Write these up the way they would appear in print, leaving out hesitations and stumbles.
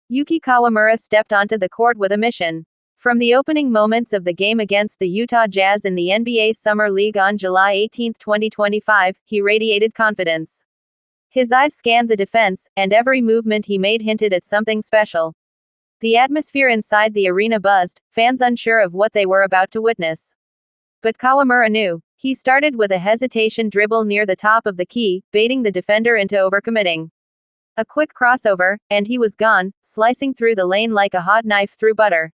Yuki Kawamura stepped onto the court with a mission. From the opening moments of the game against the Utah Jazz in the NBA's Summer League on July 18, 2025, he radiated confidence. His eyes scanned the defense, and every movement he made hinted at something special. The atmosphere inside the arena buzzed, fans unsure of what they were about to witness. But Kawamura knew. He started with a hesitation dribble near the top of the key, baiting the defender into overcommitting. A quick crossover, and he was gone, slicing through the lane like a hot knife through butter.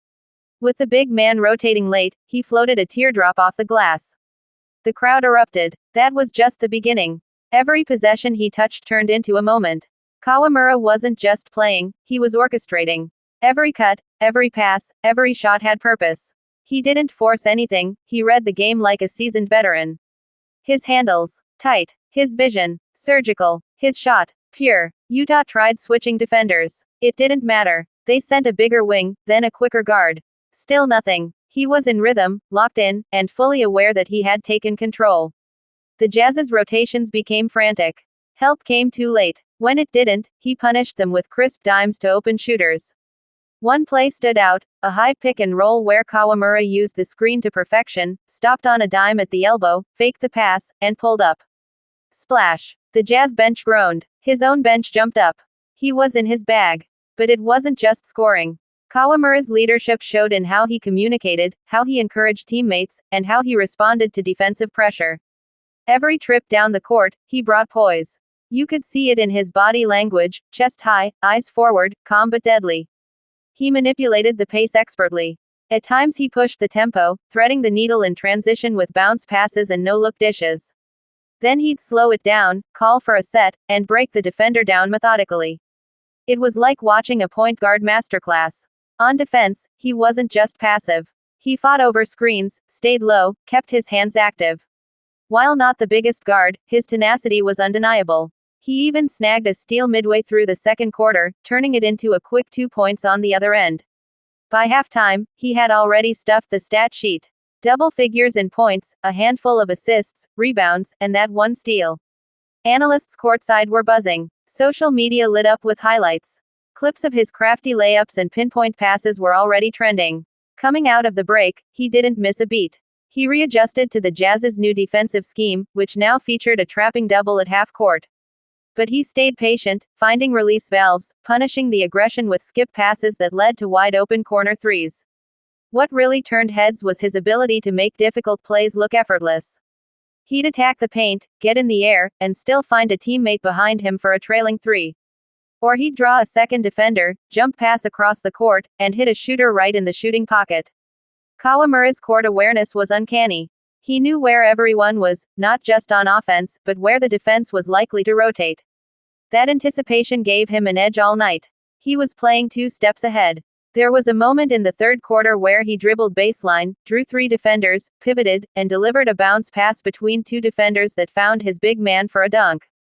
With the big man rotating late, he floated a teardrop off the glass. The crowd erupted. That was just the beginning. Every possession he touched turned into a moment. Kawamura wasn't just playing, he was orchestrating. Every cut, every pass, every shot had purpose. He didn't force anything, he read the game like a seasoned veteran. His handles, tight. His vision, surgical. His shot, pure. Utah tried switching defenders. It didn't matter. They sent a bigger wing, then a quicker guard. Still nothing. He was in rhythm, locked in, and fully aware that he had taken control. The Jazz's rotations became frantic. Help came too late. When it didn't, he punished them with crisp dimes to open shooters. One play stood out, a high pick and roll where Kawamura used the screen to perfection, stopped on a dime at the elbow, faked the pass, and pulled up. Splash. The Jazz bench groaned. His own bench jumped up. He was in his bag. But it wasn't just scoring. Kawamura's leadership showed in how he communicated, how he encouraged teammates, and how he responded to defensive pressure. Every trip down the court, he brought poise. You could see it in his body language, chest high, eyes forward, calm but deadly. He manipulated the pace expertly. At times he pushed the tempo, threading the needle in transition with bounce passes and no-look dishes. Then he'd slow it down, call for a set, and break the defender down methodically. It was like watching a point guard masterclass. On defense, he wasn't just passive. He fought over screens, stayed low, kept his hands active. While not the biggest guard, his tenacity was undeniable. He even snagged a steal midway through the second quarter, turning it into a quick 2 points on the other end. By halftime, he had already stuffed the stat sheet. Double figures in points, a handful of assists, rebounds, and that one steal. Analysts courtside were buzzing. Social media lit up with highlights. Clips of his crafty layups and pinpoint passes were already trending. Coming out of the break, he didn't miss a beat. He readjusted to the Jazz's new defensive scheme, which now featured a trapping double at half court. But he stayed patient, finding release valves, punishing the aggression with skip passes that led to wide-open corner threes. What really turned heads was his ability to make difficult plays look effortless. He'd attack the paint, get in the air, and still find a teammate behind him for a trailing three. Or he'd draw a second defender, jump pass across the court, and hit a shooter right in the shooting pocket. Kawamura's court awareness was uncanny. He knew where everyone was, not just on offense, but where the defense was likely to rotate. That anticipation gave him an edge all night. He was playing 2 steps ahead. There was a moment in the third quarter where he dribbled baseline, drew 3 defenders, pivoted, and delivered a bounce pass between 2 defenders that found his big man for a dunk.